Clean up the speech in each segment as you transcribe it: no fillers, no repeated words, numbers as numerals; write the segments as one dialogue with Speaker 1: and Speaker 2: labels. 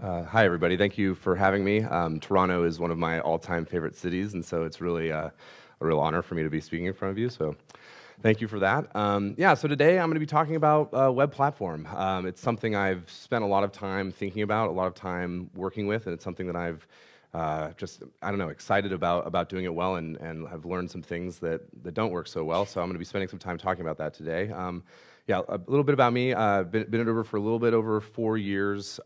Speaker 1: Hi, everybody. Thank you for having me. Toronto is one of my all-time favorite cities, and so it's really a real honor for me to be speaking in front of you. So thank you for that. So today I'm going to be talking about web platform. It's something I've spent a lot of time thinking about, a lot of time working with, and it's something that I've excited about doing it well, and have learned some things that don't work so well. So I'm going to be spending some time talking about that today. A little bit about me. I've been at Uber for a little bit over 4 years,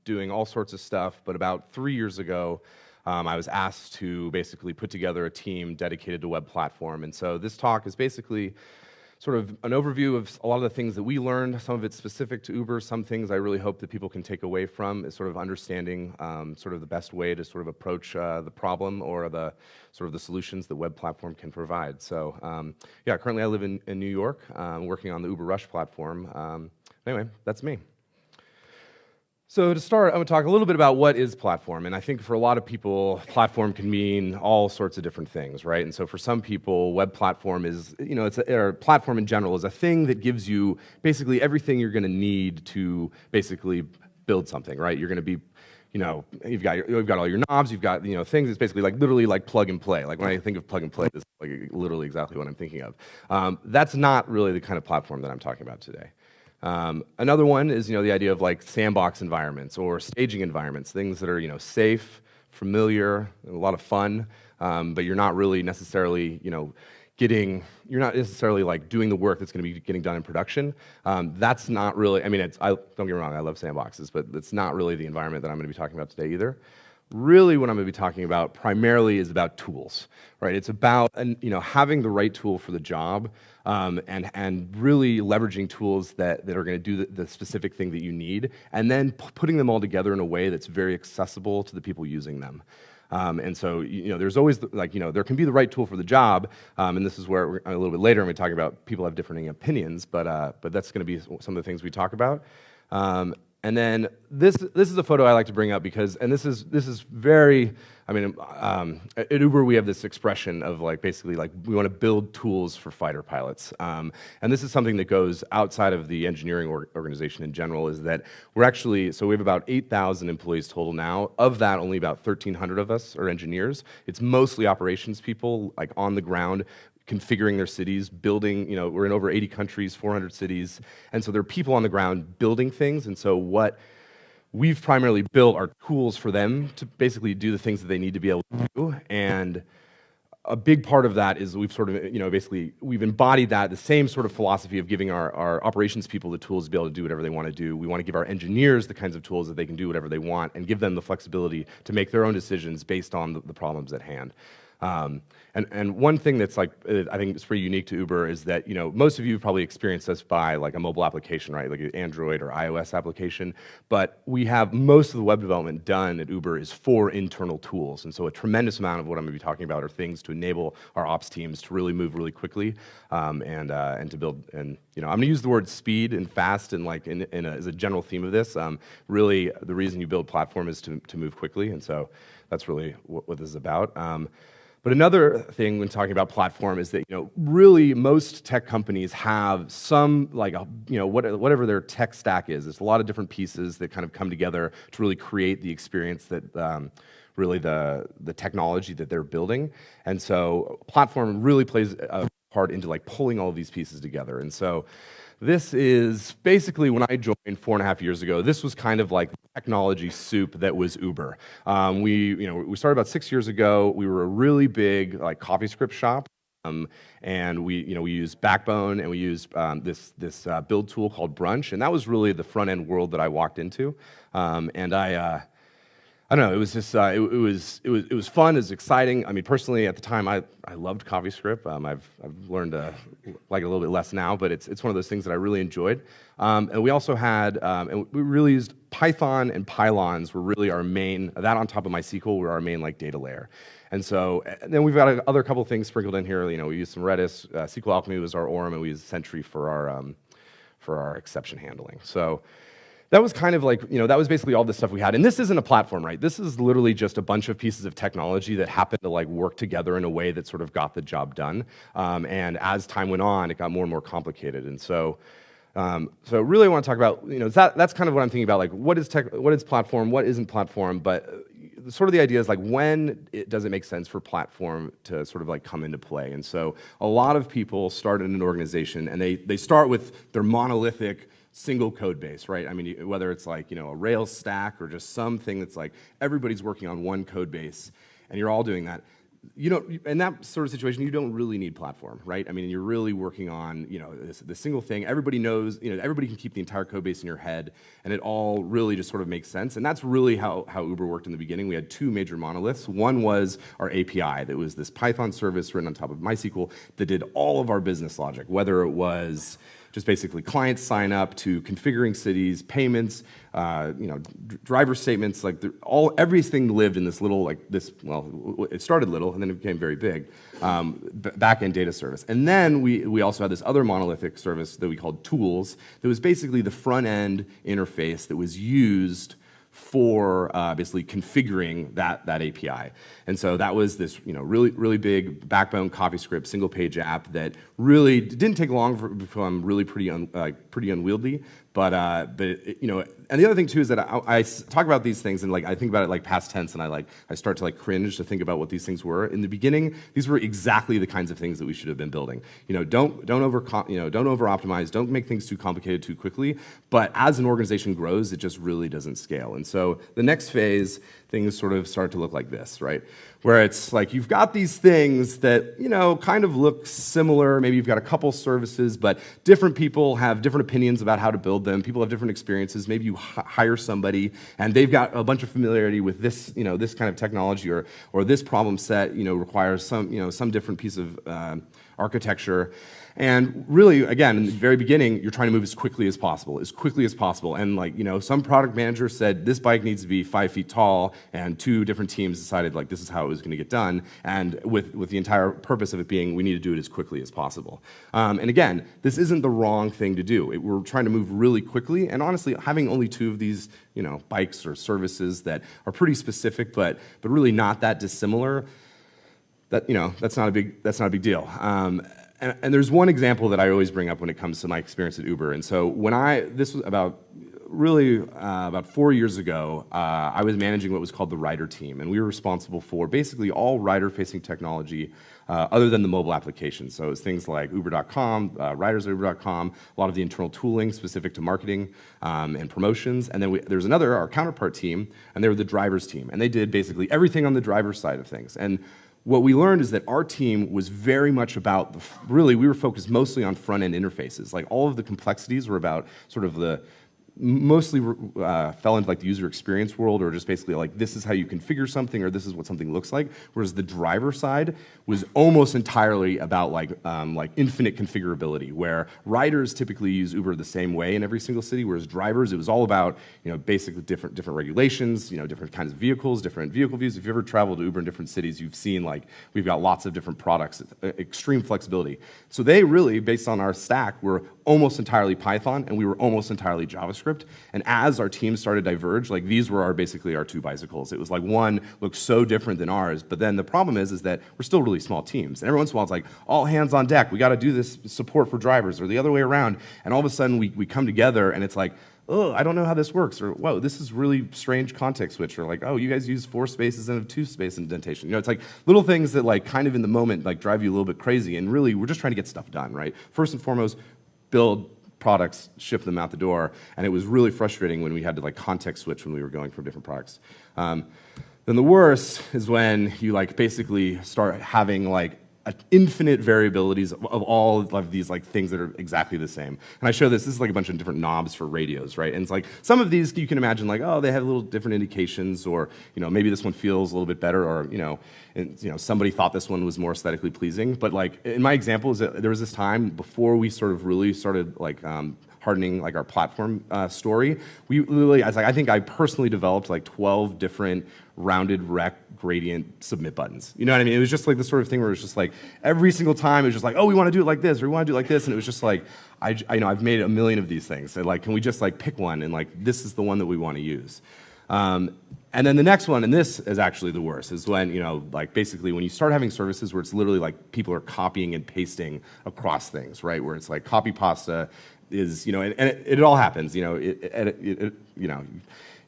Speaker 1: doing all sorts of stuff, but about 3 years ago, I was asked to basically put together a team dedicated to web platform. And so this talk is basically sort of an overview of a lot of the things that we learned. Some of it's specific to Uber, some things I really hope that people can take away from is sort of understanding sort of the best way to sort of approach the problem or the sort of the solutions that web platform can provide. So currently I live in New York, working on the Uber Rush platform. Anyway, that's me. So to start, I'm going to talk a little bit about what is platform, and I think for a lot of people, platform can mean all sorts of different things, right? And so for some people, web platform is, or platform in general is a thing that gives you basically everything you're going to need to basically build something, right? You're going to be, you've got all your knobs, you've got things. It's basically literally like plug and play. Like when I think of plug and play, this is like literally exactly what I'm thinking of. That's not really the kind of platform that I'm talking about today. Another one is, the idea of like sandbox environments or staging environments, things that are, safe, familiar, a lot of fun, but you're not really necessarily, you're not necessarily like doing the work that's going to be getting done in production. That's not really, don't get me wrong, I love sandboxes, but that's not really the environment that I'm going to be talking about today either. Really what I'm going to be talking about primarily is about tools, right? It's about having the right tool for the job, and really leveraging tools that are going to do the specific thing that you need, and then putting them all together in a way that's very accessible to the people using them. And so, there's always, there can be the right tool for the job, and this is where a little bit later I'm going to talk about people have differing opinions, but that's going to be some of the things we talk about. And then this is a photo I like to bring up because, and this is very, at Uber we have this expression of basically we want to build tools for fighter pilots. And this is something that goes outside of the engineering organization in general, is that we have about 8,000 employees total now. Of that, only about 1,300 of us are engineers. It's mostly operations people, on the ground, configuring their cities, building, we're in over 80 countries, 400 cities, and so there are people on the ground building things, and so what we've primarily built are tools for them to basically do the things that they need to be able to do, and a big part of that is we've sort of, basically, we've embodied the same sort of philosophy of giving our operations people the tools to be able to do whatever they want to do. We want to give our engineers the kinds of tools that they can do whatever they want and give them the flexibility to make their own decisions based on the problems at hand. And one thing that's I think is pretty unique to Uber is that, most of you have probably experienced this by a mobile application, right? Like an Android or iOS application, but we have most of the web development done at Uber is for internal tools. And so a tremendous amount of what I'm going to be talking about are things to enable our ops teams to really move really quickly, and to build, and, I'm going to use the word speed and fast and as a general theme of this. Really, the reason you build platform is to move quickly, and so that's really what this is about. But another thing when talking about platform is that, really most tech companies have some, whatever their tech stack is. There's a lot of different pieces that kind of come together to really create the experience that, really the technology that they're building. And so platform really plays a part into pulling all of these pieces together. And so this is basically when I joined 4.5 years ago. This was kind of like technology soup that was Uber. We started about 6 years ago. We were a really big CoffeeScript shop, and we used Backbone, and we used this build tool called Brunch, and that was really the front end world that I walked into. And I don't know. It was just it was fun. It was exciting. Personally, at the time, I loved CoffeeScript. I've learned to like it a little bit less now, but it's one of those things that I really enjoyed. And we also had and we really used Python and pylons were really our main. That on top of MySQL were our main data layer. And so then we've got other couple of things sprinkled in here. We used some Redis. SQL Alchemy was our ORM, and we used Sentry for our exception handling. So that was kind of that was basically all the stuff we had. And this isn't a platform, right? This is literally just a bunch of pieces of technology that happened to work together in a way that sort of got the job done. And as time went on, it got more and more complicated. And so So really I want to talk about, that's kind of what I'm thinking about, like what is platform, what isn't platform, but sort of the idea is like when does it make sense for platform to sort of like come into play? And so a lot of people start in an organization and they start with their monolithic single code base, right? I mean, whether it's like, a Rails stack or just something that's like everybody's working on one code base and you're all doing that. In that sort of situation, you don't really need platform, right? I mean, you're really working on, the single thing. Everybody knows, everybody can keep the entire code base in your head, and it all really just sort of makes sense. And that's really how Uber worked in the beginning. We had two major monoliths. One was our API that was this Python service written on top of MySQL that did all of our business logic, whether it was just basically clients sign up to configuring cities, payments, driver statements, like everything lived in this little, it started little and then it became very big, back-end data service. And then we also had this other monolithic service that we called tools that was basically the front-end interface that was used for basically configuring that API. And so that was this really big backbone CoffeeScript single page app that really didn't take long to become really pretty unwieldy. But and the other thing too is that I talk about these things and like I think about it like past tense, and I start to like cringe to think about what these things were. In the beginning, these were exactly the kinds of things that we should have been building. Don't over optimize, don't make things too complicated too quickly. But as an organization grows, it just really doesn't scale. And so the next phase, things sort of start to look like this, right? Where it's like you've got these things that, kind of look similar. Maybe you've got a couple services, but different people have different opinions about how to build them. People have different experiences. Maybe you hire somebody and they've got a bunch of familiarity with this, this kind of technology or this problem set, requires some different piece of architecture. And really, again, in the very beginning, you're trying to move as quickly as possible. And some product manager said this bike needs to be 5 feet tall, and two different teams decided like this is how it was going to get done. And with the entire purpose of it being, we need to do it as quickly as possible. And again, this isn't the wrong thing to do. We're trying to move really quickly. And honestly, having only two of these, bikes or services that are pretty specific, but really not that dissimilar, that's not a big deal. And there's one example that I always bring up when it comes to my experience at Uber. And so this was about 4 years ago, I was managing what was called the rider team. And we were responsible for basically all rider-facing technology other than the mobile application. So it's things like Uber.com, riders at Uber.com, a lot of the internal tooling specific to marketing and promotions. And then there's our counterpart team, and they were the drivers team. And they did basically everything on the driver's side of things. And what we learned is that our team was very much about, we were focused mostly on front-end interfaces. Like all of the complexities were about sort of mostly fell into like the user experience world, or just basically like this is how you configure something, or this is what something looks like. Whereas the driver side was almost entirely about like infinite configurability, where riders typically use Uber the same way in every single city, whereas drivers, it was all about basically different regulations, different kinds of vehicles, different vehicle views. If you ever traveled to Uber in different cities, you've seen like we've got lots of different products, extreme flexibility. So they really, based on our stack, were almost entirely Python, and we were almost entirely JavaScript. And as our teams started to diverge, like these were basically our two bicycles. It was like one looked so different than ours, but then the problem is that we're still really small teams. And every once in a while it's like, all hands on deck, we gotta do this support for drivers, or the other way around. And all of a sudden we come together and it's like, oh, I don't know how this works, or whoa, this is really strange context switch, or like, oh, you guys use 4 spaces and a 2-space indentation. It's like little things that like kind of in the moment like drive you a little bit crazy, and really we're just trying to get stuff done, right? First and foremost, build products, ship them out the door, and it was really frustrating when we had to like context switch when we were going from different products. Then the worst is when you like basically start having like infinite variabilities of all of these like things that are exactly the same. And I show this is like a bunch of different knobs for radios, right? And it's like some of these you can imagine like, oh, they have little different indications, or maybe this one feels a little bit better, or somebody thought this one was more aesthetically pleasing. But like in my example is that there was this time before we sort of really started like hardening like our platform story. We literally, I think I personally developed like 12 different rounded rec gradient submit buttons. You know what I mean? It was just like the sort of thing where it's just like every single time it was just like, oh, we want to do it like this, or we want to do it like this, and it was just like, I've made a million of these things. So like, can we just like pick one, and like this is the one that we want to use. And then the next one, and this is actually the worst, is when, like basically when you start having services where it's literally like people are copying and pasting across things, right? Where it's like copy pasta, is, and it all happens,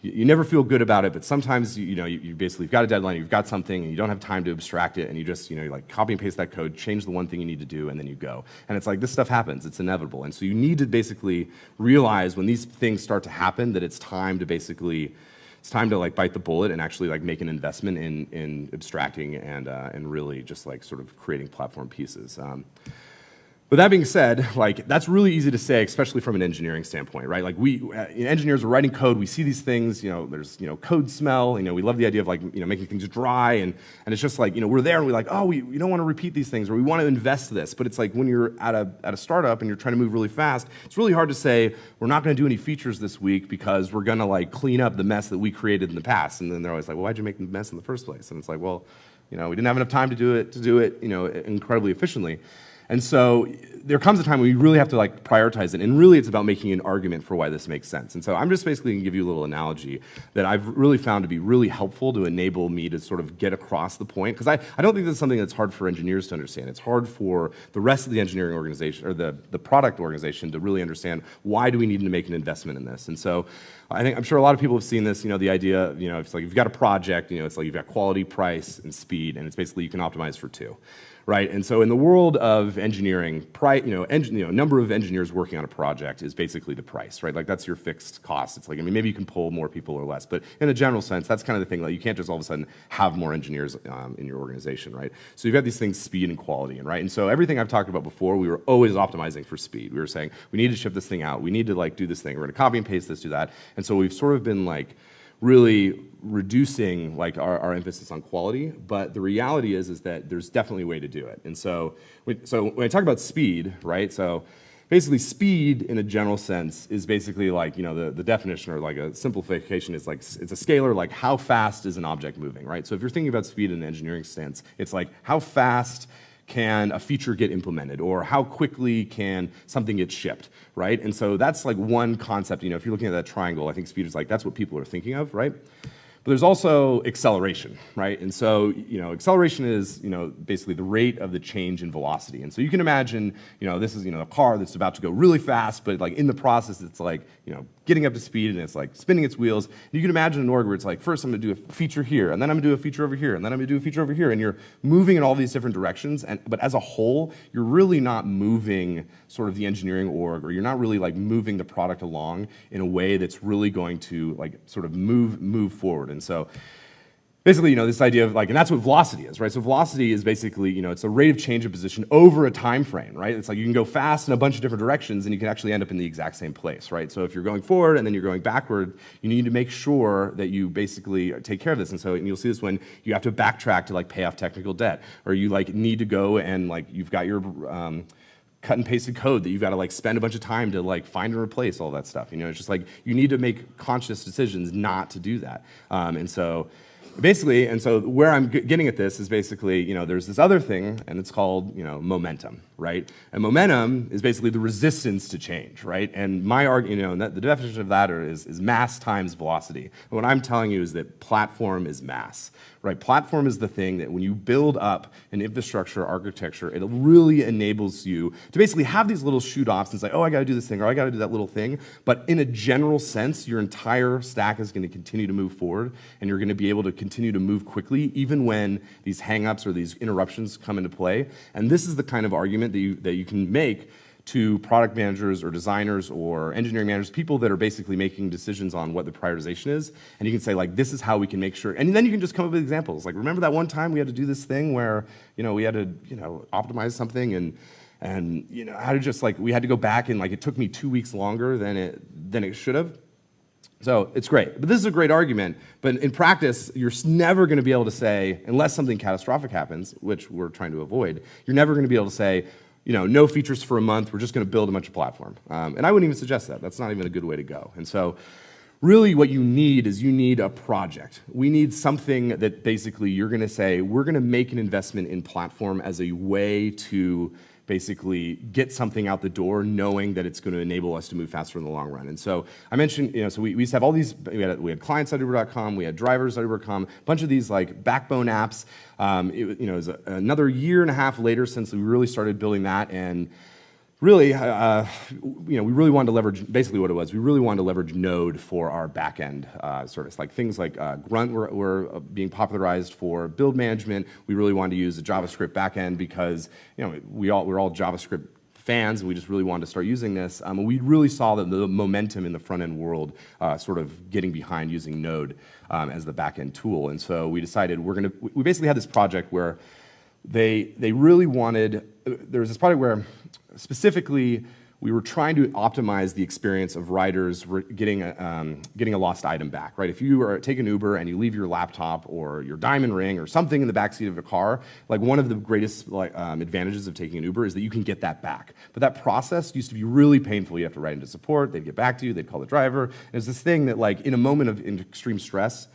Speaker 1: you never feel good about it, but sometimes you basically you've got a deadline, you've got something, and you don't have time to abstract it, and you just you like copy and paste that code, change the one thing you need to do, and then you go. And it's like this stuff happens; it's inevitable. And so you need to basically realize when these things start to happen that it's time to like bite the bullet and actually like make an investment in abstracting and really just like sort of creating platform pieces. But that being said, like that's really easy to say, especially from an engineering standpoint, right? Like we engineers are writing code, we see these things, there's code smell, we love the idea of like making things dry, and it's just like we're there and we're like, oh, we don't want to repeat these things, or we want to invest this. But it's like when you're at a startup and you're trying to move really fast, it's really hard to say we're not going to do any features this week because we're going to like clean up the mess that we created in the past. And then they're always like, well, why'd you make the mess in the first place? And it's like, well, we didn't have enough time to do it incredibly efficiently. And so there comes a time when you really have to like prioritize it, and really it's about making an argument for why this makes sense. And so I'm just basically going to give you a little analogy that I've really found to be really helpful to enable me to sort of get across the point, because I don't think this is something that's hard for engineers to understand. It's hard for the rest of the engineering organization or the product organization to really understand why do we need to make an investment in this. And so I'm sure a lot of people have seen this, the idea, it's like you've got a project, it's like you've got quality, price, and speed, and it's basically you can optimize for two. Right, and so in the world of engineering, number of engineers working on a project is basically the price, right? Like that's your fixed cost. It's like, maybe you can pull more people or less, but in a general sense, that's kind of the thing. Like you can't just all of a sudden have more engineers in your organization, right? So you've got these things, speed and quality, right? And so everything I've talked about before, we were always optimizing for speed. We were saying we need to ship this thing out. We need to like do this thing. We're going to copy and paste this, do that. And so we've sort of been like really reducing like our emphasis on quality, but the reality is that there's definitely a way to do it. And so when I talk about speed, right? So basically speed in a general sense is basically like, the definition or like a simplification is like, it's a scalar, like how fast is an object moving, right? So if you're thinking about speed in an engineering sense, it's like how fast can a feature get implemented, or how quickly can something get shipped, right? And so that's like one concept, if you're looking at that triangle, I think speed is like, that's what people are thinking of, right? But there's also acceleration, right? And so, acceleration is, basically the rate of the change in velocity. And so you can imagine, this is, a car that's about to go really fast, but like in the process, it's like, getting up to speed and it's like spinning its wheels. And you can imagine an org where it's like, first I'm gonna do a feature here, and then I'm gonna do a feature over here, and then I'm gonna do a feature over here, and you're moving in all these different directions, but as a whole, you're really not moving sort of the engineering org, or you're not really like moving the product along in a way that's really going to like sort of move forward. And so basically, this idea of like, and that's what velocity is, right? So velocity is basically, it's a rate of change of position over a time frame, right? It's like you can go fast in a bunch of different directions and you can actually end up in the exact same place, right? So if you're going forward and then you're going backward, you need to make sure that you basically take care of this. And you'll see this when you have to backtrack to like pay off technical debt, or you like need to go and like you've got your cut and pasted code that you've got to like spend a bunch of time to like find and replace all that stuff. It's just like you need to make conscious decisions not to do that. And so where I'm getting at this is basically, there's this other thing, and it's called, momentum, right? And momentum is basically the resistance to change, right? And my argument, the definition of that is mass times velocity. And what I'm telling you is that platform is mass, right? Platform is the thing that when you build up an infrastructure architecture, it really enables you to basically have these little shoot-offs and say, oh, I got to do this thing, or I got to do that little thing. But in a general sense, your entire stack is going to continue to move forward, and you're going to be able to continue to move quickly, even when these hang-ups or these interruptions come into play. And this is the kind of argument that you can make to product managers or designers or engineering managers, people that are basically making decisions on what the prioritization is. And you can say, like, this is how we can make sure. And then you can just come up with examples. Like, remember that one time we had to do this thing where, we had to, optimize something and how to just like, we had to go back and like, it took me 2 weeks longer than it should have. So it's great. But this is a great argument. But in practice, you're never going to be able to say, unless something catastrophic happens, which we're trying to avoid, you're never going to be able to say, no features for a month, we're just going to build a bunch of platform. And I wouldn't even suggest that. That's not even a good way to go. And so really what you need is a project. We need something that basically you're going to say, we're going to make an investment in platform as a way to basically get something out the door knowing that it's going to enable us to move faster in the long run. And so I mentioned, so we used to have all these, we had clients.uber.com, we had drivers.uber.com, a bunch of these like backbone apps. It was another year and a half later since we really started building that, and Really, we really wanted to leverage, basically what it was, we really wanted to leverage Node for our backend service. Like things like Grunt were being popularized for build management. We really wanted to use a JavaScript backend because we're all JavaScript fans, and we just really wanted to start using this. We really saw that the momentum in the front-end world sort of getting behind using Node as the back-end tool. And so we decided we basically had this project where they really wanted, there was this project where specifically we were trying to optimize the experience of riders getting a lost item back, right? If you take an Uber and you leave your laptop or your diamond ring or something in the backseat of a car, like one of the greatest advantages of taking an Uber is that you can get that back. But that process used to be really painful. You have to write into support, they'd get back to you, they'd call the driver. And it's this thing that like in a moment of extreme stress,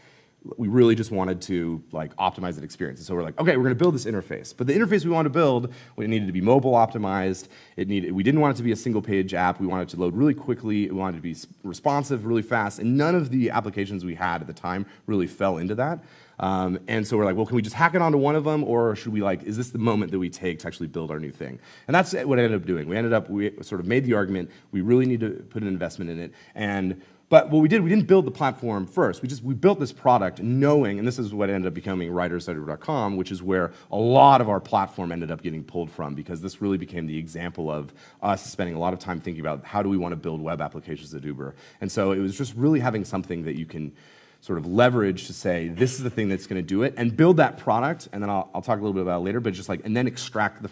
Speaker 1: we really just wanted to optimize that experience. And so we're like, okay, we're gonna build this interface. But the interface we wanted to build, it needed to be mobile optimized. We didn't want it to be a single page app. We wanted it to load really quickly. We wanted it to be responsive, really fast. And none of the applications we had at the time really fell into that. And so we're like, well, can we just hack it onto one of them, or should we is this the moment that we take to actually build our new thing? And that's what I ended up doing. We sort of made the argument, we really need to put an investment in it. But what we did, we didn't build the platform first. We built this product knowing, and this is what ended up becoming ridersseductive.com, which is where a lot of our platform ended up getting pulled from, because this really became the example of us spending a lot of time thinking about how do we want to build web applications at Uber. And so it was just really having something that you can sort of leverage to say, this is the thing that's going to do it, and build that product, and then I'll talk a little bit about it later, but just and then extract the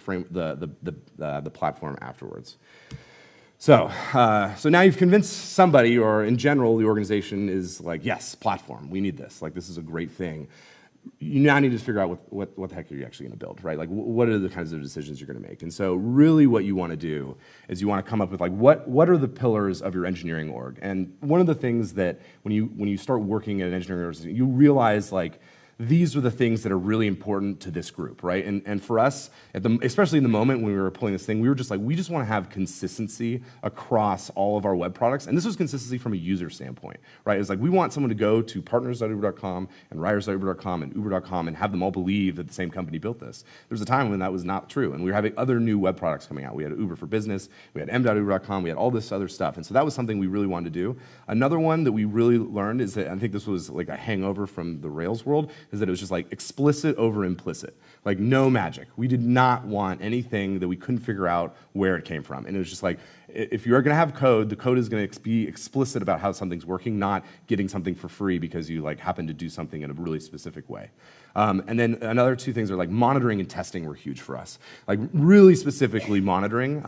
Speaker 1: platform afterwards. So now you've convinced somebody, or in general, the organization is like, yes, platform, we need this. This is a great thing. You now need to figure out what the heck are you actually going to build, right? What are the kinds of decisions you're going to make? And so really what you want to do is you want to come up with what are the pillars of your engineering org? And one of the things that when you start working at an engineering organization, you realize these are the things that are really important to this group, right? And for us, especially in the moment when we were pulling this thing, we were just we just want to have consistency across all of our web products. And this was consistency from a user standpoint, right? It's we want someone to go to partners.uber.com and riders.uber.com and uber.com and have them all believe that the same company built this. There was a time when that was not true, and we were having other new web products coming out. We had Uber for Business, we had m.uber.com, we had all this other stuff. And so that was something we really wanted to do. Another one that we really learned is that, I think this was a hangover from the Rails world, is that it was just explicit over implicit. No magic. We did not want anything that we couldn't figure out where it came from. And it was just if you're going to have code, the code is going to be explicit about how something's working, not getting something for free because you happen to do something in a really specific way. And then another two things are monitoring and testing were huge for us. Really specifically monitoring.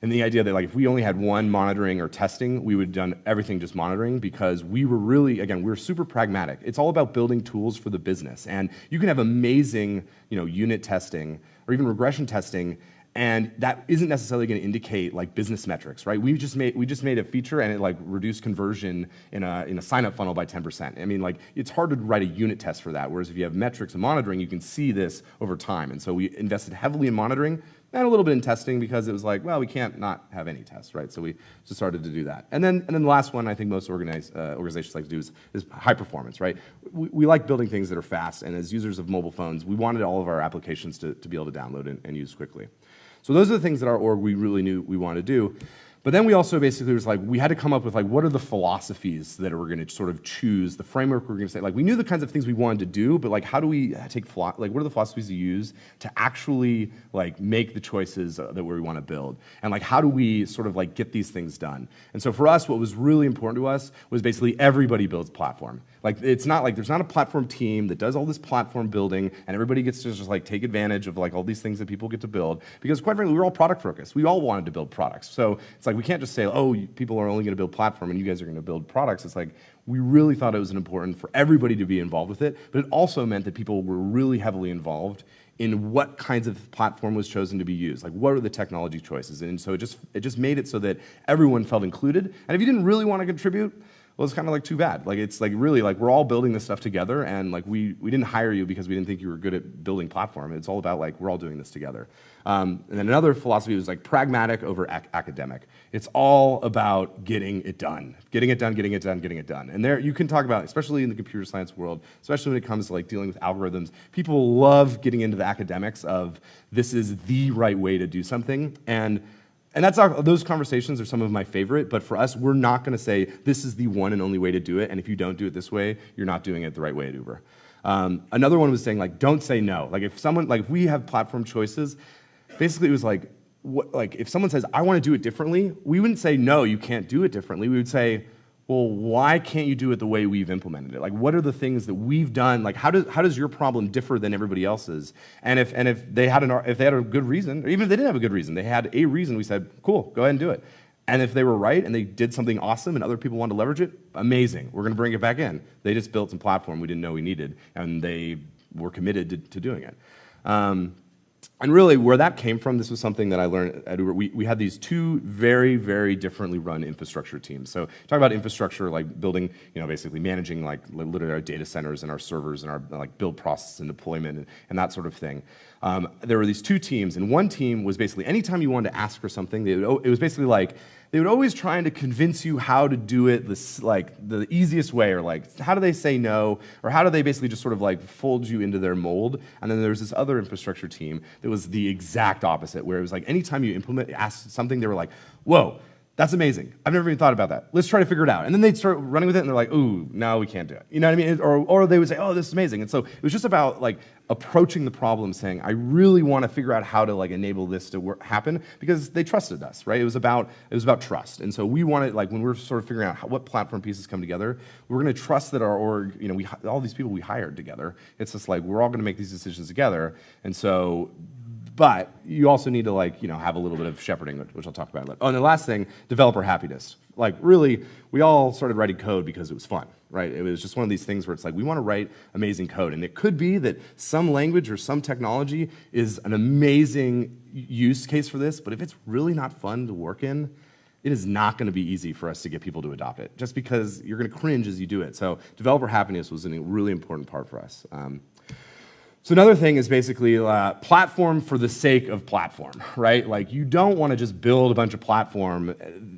Speaker 1: And the idea that if we only had one monitoring or testing, we would have done everything just monitoring, because we were really, again, we were super pragmatic. It's all about building tools for the business. And you can have amazing unit testing or even regression testing, and that isn't necessarily going to indicate business metrics, right? We just made a feature and it reduced conversion in a sign-up funnel by 10%. I mean, it's hard to write a unit test for that, whereas if you have metrics and monitoring, you can see this over time. And so we invested heavily in monitoring and a little bit in testing, because it was well, we can't not have any tests, right? So we just started to do that. And then the last one I think most organizations like to do is high performance, right? We like building things that are fast, and as users of mobile phones, we wanted all of our applications to be able to download and use quickly. So those are the things that our org we really knew we wanted to do. But then we also basically was we had to come up with what are the philosophies that we're going to sort of choose, the framework we're going to say. We knew the kinds of things we wanted to do, but how do we take what are the philosophies we use to actually make the choices that we want to build, and how do we sort of get these things done? And so for us, what was really important to us was basically everybody builds platform. It's not there's not a platform team that does all this platform building and everybody gets to just take advantage of all these things that people get to build, because quite frankly, we're all product focused. We all wanted to build products. So it's we can't just say, oh, people are only going to build platform and you guys are going to build products. It's we really thought it was important for everybody to be involved with it, but it also meant that people were really heavily involved in what kinds of platform was chosen to be used. What are the technology choices? And so it just made it so that everyone felt included. And if you didn't really want to contribute, well, it's kind of too bad. It's really we're all building this stuff together, and we didn't hire you because we didn't think you were good at building platform. It's all about we're all doing this together. And then another philosophy was pragmatic over academic. It's all about getting it done, getting it done, getting it done, getting it done. And there you can talk about, especially in the computer science world, especially when it comes to dealing with algorithms, people love getting into the academics of this is the right way to do something. And And those conversations are some of my favorite, but for us, we're not gonna say, this is the one and only way to do it, and if you don't do it this way, you're not doing it the right way at Uber. Another one was saying, like, don't say no. Like, if we have platform choices, basically it was like, if someone says, I wanna do it differently, we wouldn't say, no, you can't do it differently. We would say, well, why can't you do it the way we've implemented it? Like, what are the things that we've done? Like, how does your problem differ than everybody else's? And if they had a good reason, or even if they didn't have a good reason, they had a reason, we said, cool, go ahead and do it. And if they were right and they did something awesome and other people wanted to leverage it, amazing, we're gonna bring it back in. They just built some platform we didn't know we needed, and they were committed to doing it. And really, where that came from, this was something that I learned at Uber. We had these two very, very differently run infrastructure teams. So talk about infrastructure, like building, basically managing like literally our data centers and our servers and our like build process and deployment and that sort of thing. There were these two teams, and one team was basically anytime you wanted to ask for something, it was basically like they would always trying to convince you how to do it the easiest way, or like how do they say no, or how do they basically just sort of like fold you into their mold. And then there was this other infrastructure team that was the exact opposite, where it was like anytime you ask something, they were like, whoa, that's amazing. I've never even thought about that. Let's try to figure it out. And then they'd start running with it, and they're like, ooh, no, we can't do it. You know what I mean? Or they would say, oh, this is amazing. And so it was just about like approaching the problem, saying, I really want to figure out how to like enable this to happen, because they trusted us, right? It was about trust. And so we wanted, like, when we're sort of figuring out what platform pieces come together, we're going to trust that our org, all these people we hired together, it's just like we're all going to make these decisions together. And so. But you also need to have a little bit of shepherding, which I'll talk about later. Oh, and the last thing, developer happiness. Like really, we all started writing code because it was fun, right? It was just one of these things where it's like, we want to write amazing code. And it could be that some language or some technology is an amazing use case for this, but if it's really not fun to work in, it is not going to be easy for us to get people to adopt it, just because you're going to cringe as you do it. So developer happiness was a really important part for us. So another thing is basically platform for the sake of platform, right? Like you don't want to just build a bunch of platform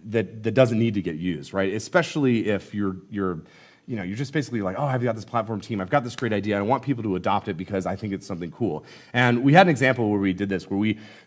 Speaker 1: that doesn't need to get used, right? Especially if you're just basically like, oh, I've got this platform team, I've got this great idea, I want people to adopt it because I think it's something cool. And we had an example where we did this,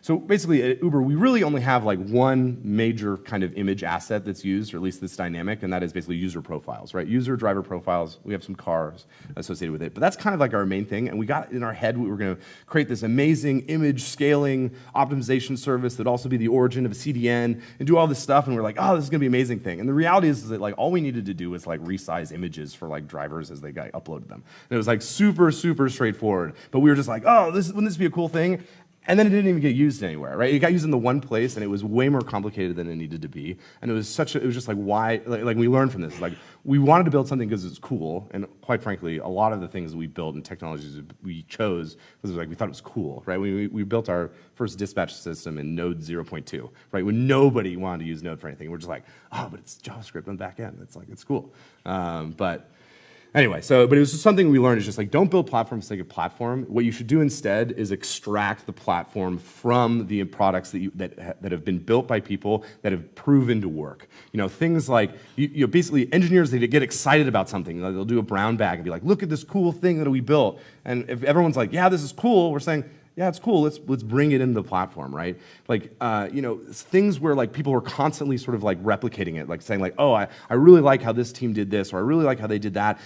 Speaker 1: so basically at Uber, we really only have like one major kind of image asset that's used, or at least this dynamic, and that is basically user profiles, right? User driver profiles, we have some cars associated with it, but that's kind of like our main thing, and we got in our head we were gonna create this amazing image scaling optimization service that'd also be the origin of a CDN and do all this stuff, and we're like, oh, this is gonna be an amazing thing. And the reality is that like all we needed to do was like resize images for like drivers as they uploaded them. And it was like super, super straightforward. But we were just like, oh, wouldn't this be a cool thing? And then it didn't even get used anywhere, right? It got used in the one place, and it was way more complicated than it needed to be. And it was just like, why? Like we learned from this. Like we wanted to build something because it's cool, and quite frankly, a lot of the things that we built and technologies we chose was like we thought it was cool, right? We built our first dispatch system in Node 0.2, right? When nobody wanted to use Node for anything, we're just like, oh, but it's JavaScript on the back end. It's cool. Anyway, but it was just something we learned is just like, don't build platform for the sake of platform. What you should do instead is extract the platform from the products that have been built by people that have proven to work. Things like, basically engineers, they get excited about something. They'll do a brown bag and be like, look at this cool thing that we built. And if everyone's like, yeah, this is cool, we're saying, yeah, it's cool, let's bring it into the platform, right? Like, things where like people are constantly sort of like replicating it, like saying like, oh, I really like how this team did this, or I really like how they did that.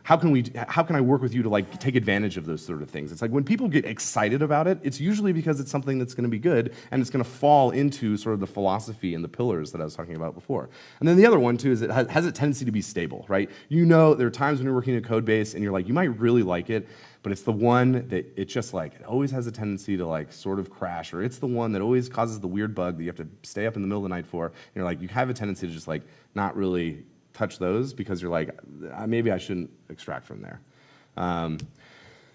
Speaker 1: How can I work with you to like take advantage of those sort of things? It's like when people get excited about it, it's usually because it's something that's gonna be good, and it's gonna fall into sort of the philosophy and the pillars that I was talking about before. And then the other one too is it has a tendency to be stable, right? There are times when you're working in a code base and you're like, you might really like it, but it's the one that it always has a tendency to like sort of crash, or it's the one that always causes the weird bug that you have to stay up in the middle of the night for. And you're like, you have a tendency to just like not really touch those because you're like, maybe I shouldn't extract from there.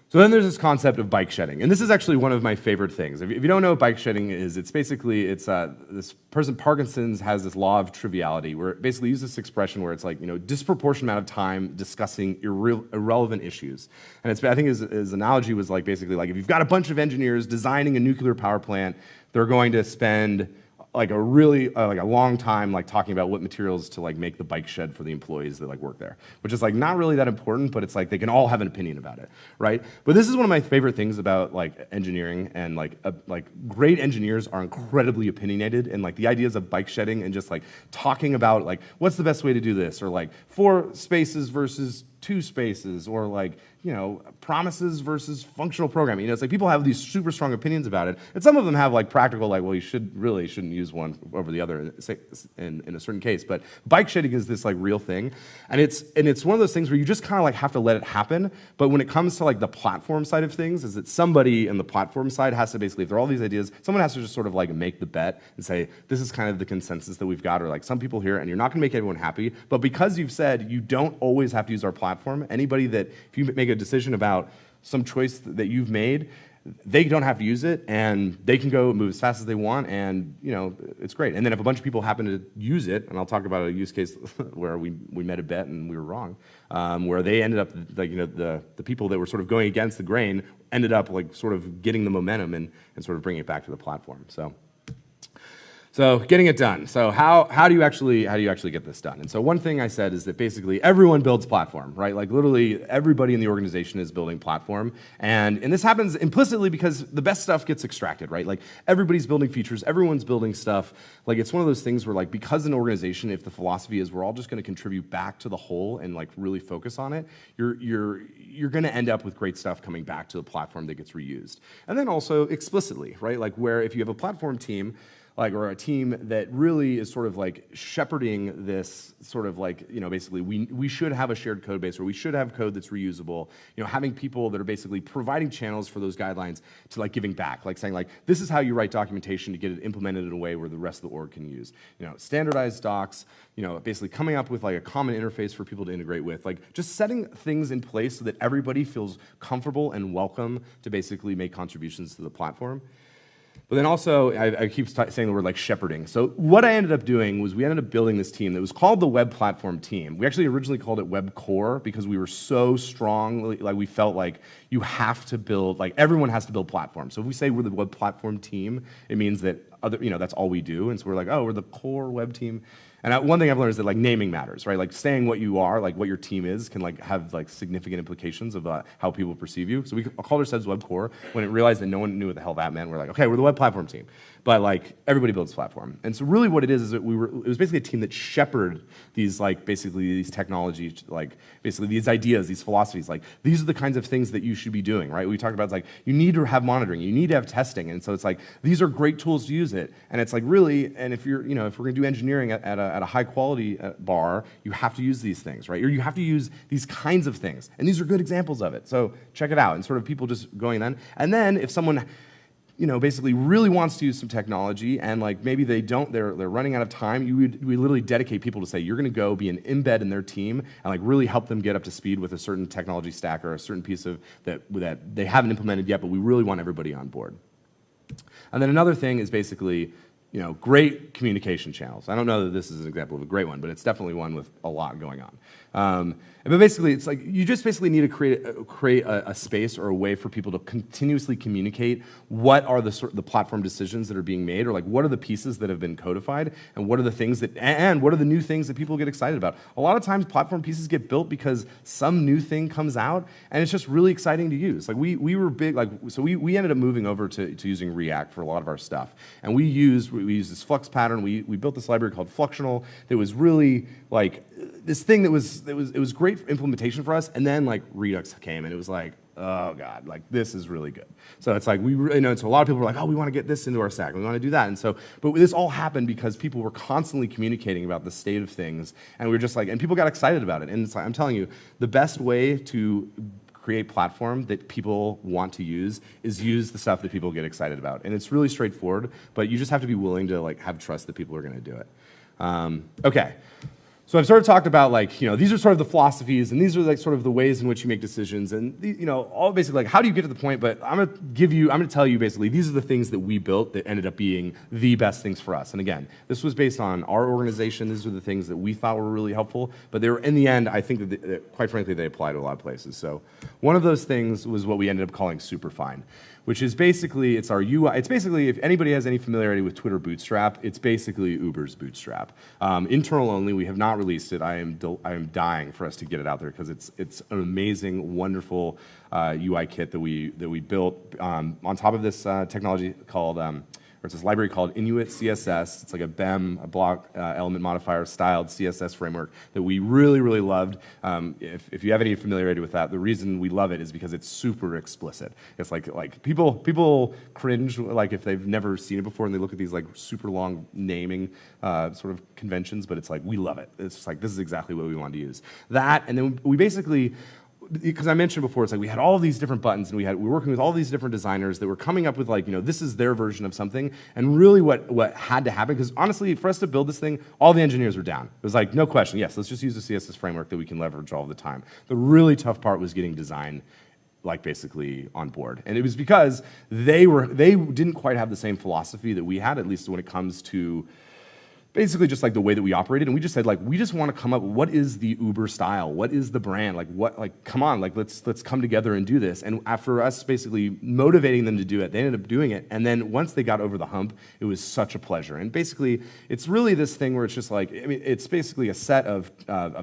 Speaker 1: So then there's this concept of bike shedding, and this is actually one of my favorite things. If you don't know what bike shedding is, it's this person, Parkinson's, has this law of triviality, where it basically uses this expression where it's like, disproportionate amount of time discussing irrelevant issues. And I think his analogy was like basically like if you've got a bunch of engineers designing a nuclear power plant, they're going to spend like a really like a long time like talking about what materials to like make the bike shed for the employees that like work there, which is like not really that important, but it's like they can all have an opinion about it, right? But this is one of my favorite things about like engineering, and like great engineers are incredibly opinionated, and like the ideas of bike shedding and just like talking about like what's the best way to do this, or like 4 spaces versus 2 spaces, or like, you know, promises versus functional programming. You know, it's like people have these super strong opinions about it, and some of them have like practical, like, well, you shouldn't use one over the other in a certain case. But bike shedding is this like real thing, and it's one of those things where you just kind of like have to let it happen. But when it comes to like the platform side of things, is that somebody in the platform side has to basically, if there are all these ideas, someone has to just sort of like make the bet and say, this is kind of the consensus that we've got, or like some people here, and you're not going to make everyone happy, but because you've said you don't always have to use our platform, anybody that, if you make a decision about some choice that you've made, they don't have to use it, and they can go move as fast as they want, and you know, it's great. And then if a bunch of people happen to use it, and I'll talk about a use case where we made a bet and we were wrong, where they ended up, like, you know, the people that were sort of going against the grain ended up like sort of getting the momentum and sort of bringing it back to the platform. So getting it done. So how do you actually get this done? And so one thing I said is that basically everyone builds platform, right? Like literally everybody in the organization is building platform, and this happens implicitly because the best stuff gets extracted, right? Like everybody's building features, everyone's building stuff. Like it's one of those things where like because an organization, if the philosophy is we're all just going to contribute back to the whole and like really focus on it, you're going to end up with great stuff coming back to the platform that gets reused. And then also explicitly, right? Like where if you have a platform team, like, or a team that really is sort of like shepherding this sort of like, you know, basically we should have a shared code base, or we should have code that's reusable, you know, having people that are basically providing channels for those guidelines to like giving back, like saying like, this is how you write documentation to get it implemented in a way where the rest of the org can use, you know, standardized docs, you know, basically coming up with like a common interface for people to integrate with, like just setting things in place so that everybody feels comfortable and welcome to basically make contributions to the platform. But then also, I keep saying the word like shepherding. So what I ended up doing was we ended up building this team that was called the Web Platform Team. We actually originally called it Web Core because we were so strong, like we felt like you have to build, like everyone has to build platforms. So if we say we're the Web Platform Team, it means that you know, that's all we do. And so we're like, oh, we're the core web team. And one thing I've learned is that like naming matters, right? Like saying what you are, like what your team is, can like have like significant implications of how people perceive you. So we called ourselves Web Core. When it realized that no one knew what the hell that meant, we're like, okay, we're the Web Platform Team. But like everybody builds platform. And so really what it is that it was basically a team that shepherded these like basically these technologies, like basically these ideas, these philosophies, like these are the kinds of things that you should be doing, right? We talked about, it's like you need to have monitoring, you need to have testing. And so it's like these are great tools to use it. And it's like really, and if you're, you know, if we're gonna do engineering at a high quality bar, you have to use these things, right? Or you have to use these kinds of things. And these are good examples of it. So check it out. And sort of people just going then. And then if someone, you know, basically really wants to use some technology and like maybe they don't, they're running out of time, we literally dedicate people to say, you're gonna go be an embed in their team and like really help them get up to speed with a certain technology stack or a certain piece of that they haven't implemented yet, but we really want everybody on board. And then another thing is basically, you know, great communication channels. I don't know that this is an example of a great one, but it's definitely one with a lot going on. But basically, it's like you just basically need to create a space or a way for people to continuously communicate what are the platform decisions that are being made, or like what are the pieces that have been codified, and what are the things that, and what are the new things that people get excited about. A lot of times, platform pieces get built because some new thing comes out, and it's just really exciting to use. Like we were big, like so we ended up moving over to using React for a lot of our stuff, and we used this Flux pattern. We built this library called Fluxional that was really like this thing that was great implementation for us, and then like Redux came, and it was like, oh god, like this is really good. So it's like you know, so a lot of people were like, oh, we want to get this into our stack, we want to do that, and so, but this all happened because people were constantly communicating about the state of things, and we were just like, and people got excited about it, and it's like, I'm telling you, the best way to create platform that people want to use is use the stuff that people get excited about, and it's really straightforward, but you just have to be willing to like have trust that people are going to do it. Okay. So I've sort of talked about like, you know, these are sort of the philosophies, and these are like sort of the ways in which you make decisions, and you know, all basically like how do you get to the point, but I'm gonna tell you basically these are the things that we built that ended up being the best things for us. And again, this was based on our organization. These are the things that we thought were really helpful, but they were, in the end, I think that quite frankly, they apply to a lot of places. So one of those things was what we ended up calling Superfine, which is basically, it's our UI. It's basically, if anybody has any familiarity with Twitter Bootstrap, it's basically Uber's Bootstrap. Internal only, we have not released it. I am dying for us to get it out there because it's an amazing, wonderful UI kit that we built on top of this technology called, or it's this library called Inuit CSS. It's like a BEM, a block element modifier styled CSS framework that we really, really loved. If you have any familiarity with that, the reason we love it is because it's super explicit. It's like people cringe like if they've never seen it before and they look at these like super long naming sort of conventions, but it's like, we love it. It's just like, this is exactly what we wanted to use. That, and then we basically, because I mentioned before, it's like we had all these different buttons, and we were working with all these different designers that were coming up with like, this is their version of something. And really what had to happen, because honestly, for us to build this thing, all the engineers were down. It was like, no question, yes, let's just use the CSS framework that we can leverage all the time. The really tough part was getting design like basically on board. And it was because they didn't quite have the same philosophy that we had, at least when it comes to basically just like the way that we operated, and we just said like, we just want to come up with what is the Uber style, what is the brand, come on, like let's come together and do this. And after us basically motivating them to do it, they ended up doing it. And then once they got over the hump, it was such a pleasure. And basically, it's really this thing where it's just like, I mean, it's basically a set of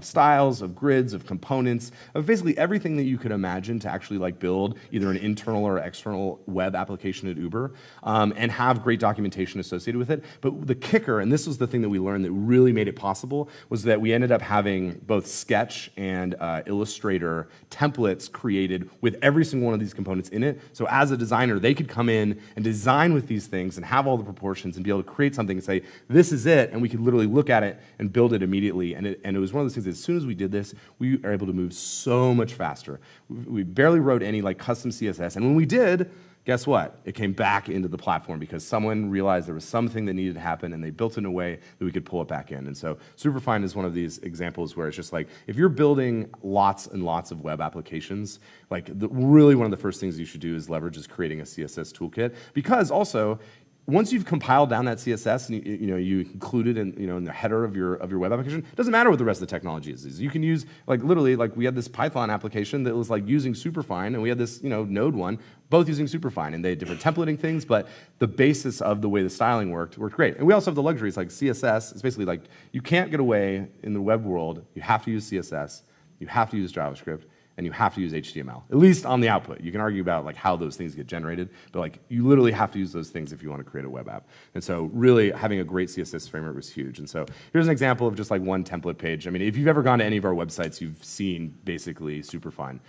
Speaker 1: styles, of grids, of components, of basically everything that you could imagine to actually like build either an internal or external web application at Uber, and have great documentation associated with it. But the kicker, and this was the thing that we learned that really made it possible, was that we ended up having both Sketch and Illustrator templates created with every single one of these components in it. So as a designer, they could come in and design with these things and have all the proportions and be able to create something and say, this is it, and we could literally look at it and build it immediately. And it was one of those things that as soon as we did this, we were able to move so much faster. We barely wrote any like custom CSS, and when we did, guess what? It came back into the platform because someone realized there was something that needed to happen, and they built it in a way that we could pull it back in. And so Superfine is one of these examples where it's just like, if you're building lots and lots of web applications, like really one of the first things you should do is leverage is creating a CSS toolkit, because also, once you've compiled down that CSS and you include it in the header of your web application, it doesn't matter what the rest of the technology is. You can use like literally like we had this Python application that was like using Superfine, and we had this Node one, both using Superfine, and they had different templating things, but the basis of the way the styling worked great. And we also have the luxuries like CSS. It's basically like you can't get away in the web world. You have to use CSS, you have to use JavaScript, and you have to use HTML, at least on the output. You can argue about like how those things get generated, but like you literally have to use those things if you want to create a web app. And so really having a great CSS framework was huge. And so here's an example of just like one template page. I mean, if you've ever gone to any of our websites, you've seen basically Superfine.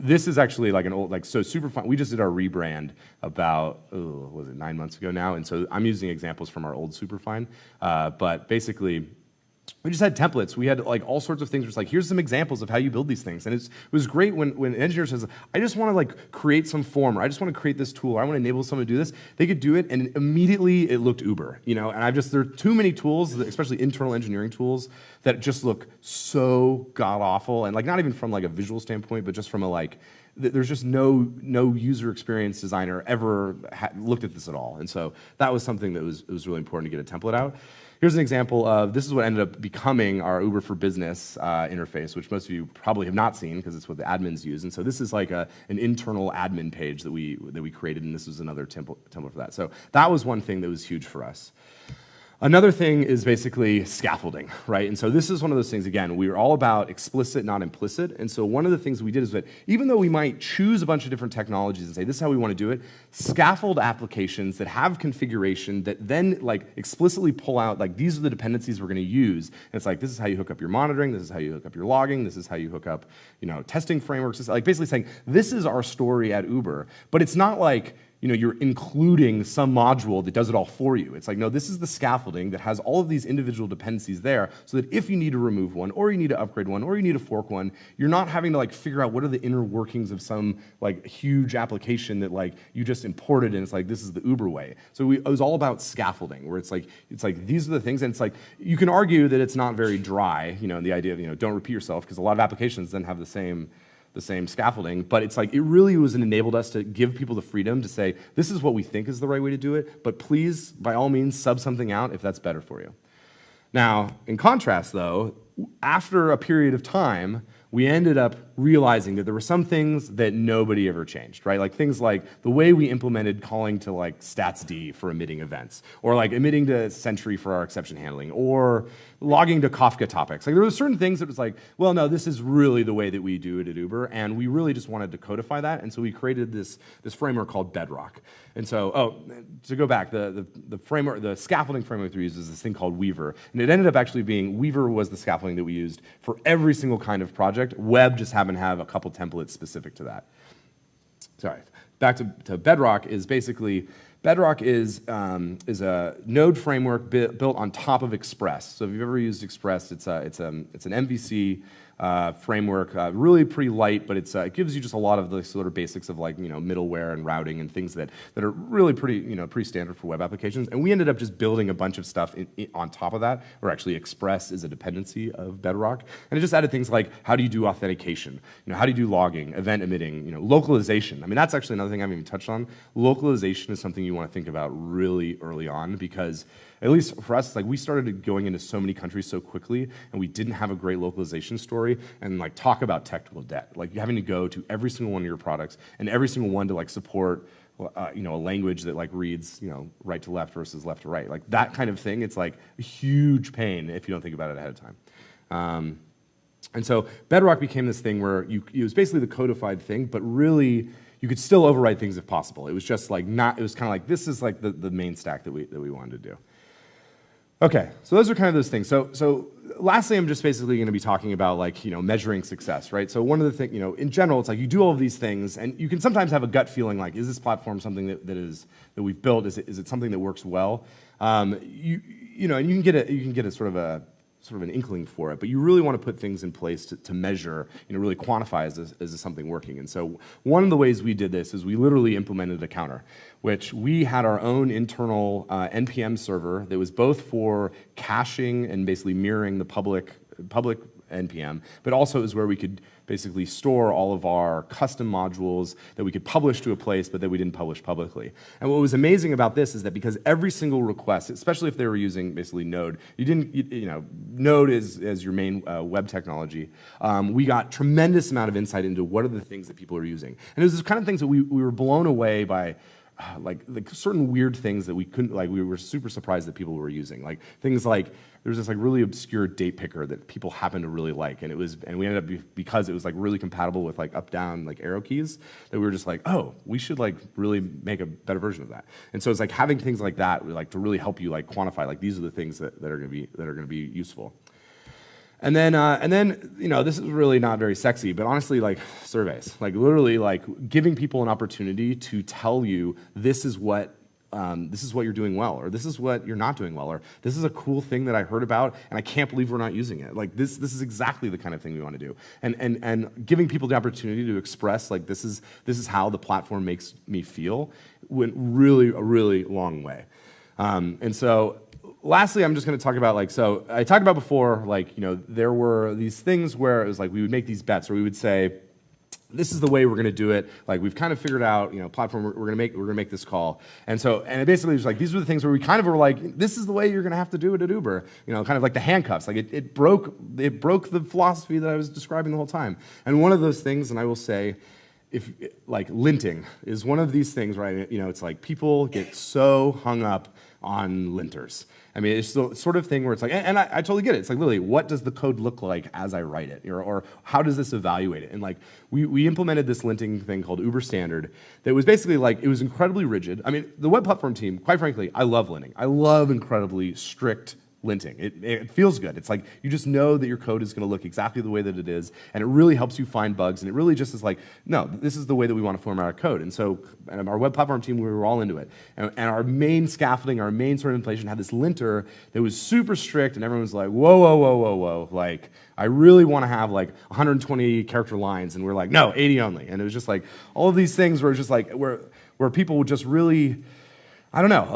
Speaker 1: This is actually like an old, so Superfine, we just did our rebrand about, was it 9 months ago now? And so I'm using examples from our old Superfine, but basically, we just had templates. We had like all sorts of things. It was like, here's some examples of how you build these things. And it was great when an engineer says, I just want to like create some form, or I just want to create this tool, or I want to enable someone to do this. They could do it, and immediately it looked Uber. And there are too many tools, especially internal engineering tools, that just look so god awful, and like not even from like a visual standpoint, but just from a like, there's just no user experience designer ever looked at this at all. And so that was something that was really important to get a template out. Here's an example of, this is what ended up becoming our Uber for Business interface, which most of you probably have not seen because it's what the admins use. And so this is like an internal admin page that we created, and this was another template for that. So that was one thing that was huge for us. Another thing is basically scaffolding, right? And so this is one of those things, again, we were all about explicit, not implicit. And so one of the things we did is that even though we might choose a bunch of different technologies and say, this is how we want to do it, scaffold applications that have configuration that then like explicitly pull out, like these are the dependencies we're going to use. And it's like, this is how you hook up your monitoring, this is how you hook up your logging, this is how you hook up, testing frameworks. It's like basically saying, this is our story at Uber. But it's not like, you're including some module that does it all for you. It's like, no, this is the scaffolding that has all of these individual dependencies there, so that if you need to remove one, or you need to upgrade one, or you need to fork one, you're not having to like figure out what are the inner workings of some like huge application that like you just imported, and it's like, this is the Uber way. So it was all about scaffolding, where it's like these are the things, and it's like, you can argue that it's not very dry, the idea of, don't repeat yourself, because a lot of applications then have the same scaffolding, but it's like, it really was enabled us to give people the freedom to say, this is what we think is the right way to do it, but please, by all means, sub something out if that's better for you. Now, in contrast though, after a period of time, we ended up realizing that there were some things that nobody ever changed, right? Like things like the way we implemented calling to like stats D for emitting events, or like emitting to Sentry for our exception handling, or logging to Kafka topics. Like there were certain things that was like, well, no, this is really the way that we do it at Uber, and we really just wanted to codify that, and so we created this framework called Bedrock. And so, to go back, the framework, the scaffolding framework that we used is this thing called Weaver, and it ended up actually being, Weaver was the scaffolding that we used for every single kind of project. Web just happened to have a couple templates specific to that. Sorry, back to Bedrock is basically, Bedrock is a node framework built on top of Express. So if you've ever used Express, it's an MVC framework, really pretty light, but it gives you just a lot of the sort of basics of like middleware and routing and things that are really pretty standard for web applications. And we ended up just building a bunch of stuff on top of that, where actually Express is a dependency of Bedrock, and it just added things like how do you do authentication, how do you do logging, event emitting, localization. I mean, that's actually another thing I haven't even touched on. Localization is something you want to think about really early on, because at least for us, like we started going into so many countries so quickly, and we didn't have a great localization story. And like talk about technical debt, like having to go to every single one of your products and every single one to like support, a language that like reads, right to left versus left to right, like that kind of thing. It's like a huge pain if you don't think about it ahead of time. And so Bedrock became this thing where it was basically the codified thing, but really you could still overwrite things if possible. It was just like not. It was kind of like this is like the main stack that we wanted to do. Okay, so those are kind of those things. So lastly, I'm just basically going to be talking about like, measuring success, right? So one of the things, in general, it's like you do all of these things, and you can sometimes have a gut feeling like, is this platform something that we've built? Is it something that works well? And you can get a sort of an inkling for it, but you really want to put things in place to measure, really quantify is this something working. And so one of the ways we did this is we literally implemented a counter, which we had our own internal NPM server that was both for caching and basically mirroring the public NPM, but also is where we could basically store all of our custom modules that we could publish to a place, but that we didn't publish publicly. And what was amazing about this is that because every single request, especially if they were using basically Node, Node is your main web technology, we got tremendous amount of insight into what are the things that people are using. And it was the kind of things that we were blown away by, like certain weird things that we couldn't, like we were super surprised that people were using. Like things like, there was this like really obscure date picker that people happened to really like, and we ended up, because it was like really compatible with like up, down, like arrow keys, that we were just like, oh, we should like really make a better version of that. And so it's like having things like that, like to really help you like quantify, like these are the things that are going to be useful. And then, this is really not very sexy, but honestly, like surveys, like literally, like giving people an opportunity to tell you this is what you're doing well, or this is what you're not doing well, or this is a cool thing that I heard about, and I can't believe we're not using it. Like this is exactly the kind of thing we want to do, and giving people the opportunity to express, like this is how the platform makes me feel, went really a really long way, and so. Lastly, I'm just going to talk about, like, so I talked about before, like, there were these things where it was like we would make these bets, or we would say, this is the way we're going to do it. Like, we've kind of figured out, platform, we're going to make this call. And so, and it basically was like, these were the things where we kind of were like, this is the way you're going to have to do it at Uber. Kind of like the handcuffs. Like, it broke the philosophy that I was describing the whole time. And one of those things, and I will say, like linting is one of these things, right? It's like people get so hung up on linters. I mean, it's the sort of thing where it's like, and I totally get it. It's like, literally, what does the code look like as I write it? Or how does this evaluate it? And like, we implemented this linting thing called Uber Standard that was basically like, it was incredibly rigid. I mean, the web platform team, quite frankly, I love linting. I love incredibly strict linting. It feels good. It's like you just know that your code is going to look exactly the way that it is, and it really helps you find bugs, and it really just is like, no, this is the way that we want to format our code. And so our web platform team, we were all into it. And our main scaffolding, our main sort of implementation had this linter that was super strict, and everyone was like, whoa, whoa, whoa, whoa, whoa. Like, I really want to have like 120 character lines, and we're like, no, 80 only. And it was just like, all of these things were just like, where people would just really, I don't know,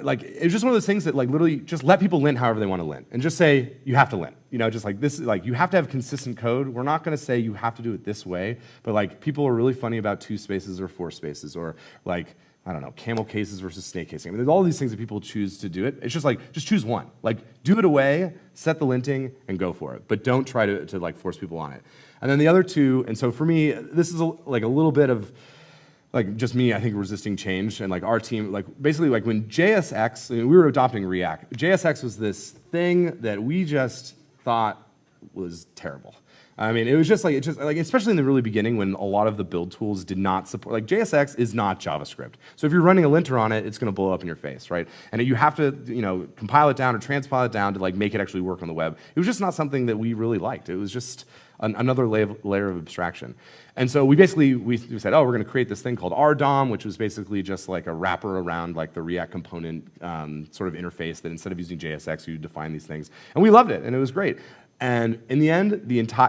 Speaker 1: like it's just one of those things that like literally just let people lint however they want to lint, and just say you have to lint, just like this, like you have to have consistent code. We're not going to say you have to do it this way, but like people are really funny about 2 spaces or 4 spaces, or like I don't know, camel cases versus snake casing. I mean, there's all these things that people choose to do it. It's just like, just choose one. Like, do it away, set the linting, and go for it. But don't try to like force people on it. And then the other two, and so for me, this is like a little bit of like just me, I think, resisting change, and like our team, like basically like when JSX, we were adopting React. JSX was this thing that we just thought was terrible. I mean, it was just like, especially in the really beginning when a lot of the build tools did not support, like JSX is not JavaScript. So if you're running a linter on it, it's gonna blow up in your face, right? And you have to, compile it down or transpile it down to like make it actually work on the web. It was just not something that we really liked. It was just another layer of abstraction. And so we said, oh, we're gonna create this thing called RDOM, which was basically just like a wrapper around like the React component sort of interface that instead of using JSX, you define these things. And we loved it, and it was great. And in the end,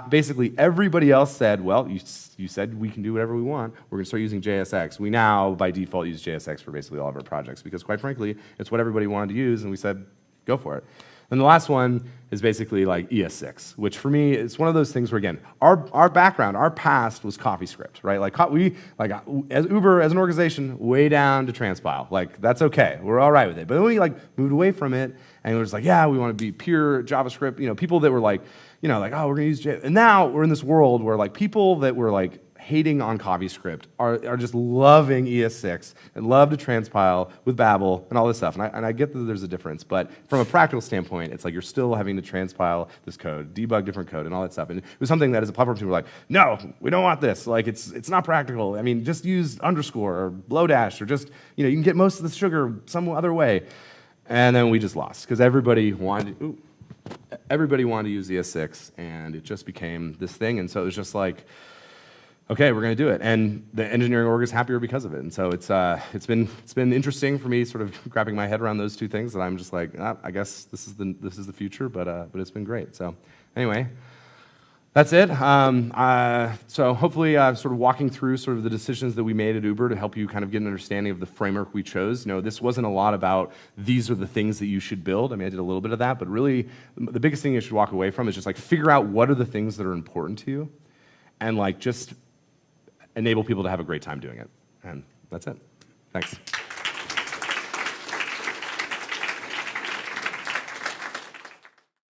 Speaker 1: basically everybody else said, well, you said we can do whatever we want. We're going to start using JSX. We now, by default, use JSX for basically all of our projects because, quite frankly, it's what everybody wanted to use, and we said, go for it. And the last one is basically like ES6, which for me is one of those things where, again, our background, our past was CoffeeScript, right? Like as Uber, as an organization, way down to transpile. Like, that's okay. We're all right with it. But then we moved away from it, and we were just like, yeah, we want to be pure JavaScript. People that were like, oh, we're going to use JavaScript. And now we're in this world where like people that were like hating on CoffeeScript are just loving ES6 and love to transpile with Babel and all this stuff. And I get that there's a difference, but from a practical standpoint, it's like you're still having to transpile this code, debug different code, and all that stuff. And it was something that as a platform team, we're like, no, we don't want this. Like, it's not practical. I mean, just use underscore or Lodash or just, you can get most of the sugar some other way. And then we just lost because everybody wanted to use ES6, and it just became this thing. And so it was just like, okay, we're going to do it, and the engineering org is happier because of it. And so it's been interesting for me, sort of grabbing my head around those two things. That I'm just like, I guess this is the future, but it's been great. So anyway, that's it. So hopefully, sort of walking through sort of the decisions that we made at Uber to help you kind of get an understanding of the framework we chose. This wasn't a lot about these are the things that you should build. I mean, I did a little bit of that, but really, the biggest thing you should walk away from is just like figure out what are the things that are important to you, and like just enable people to have a great time doing it. And that's it. Thanks.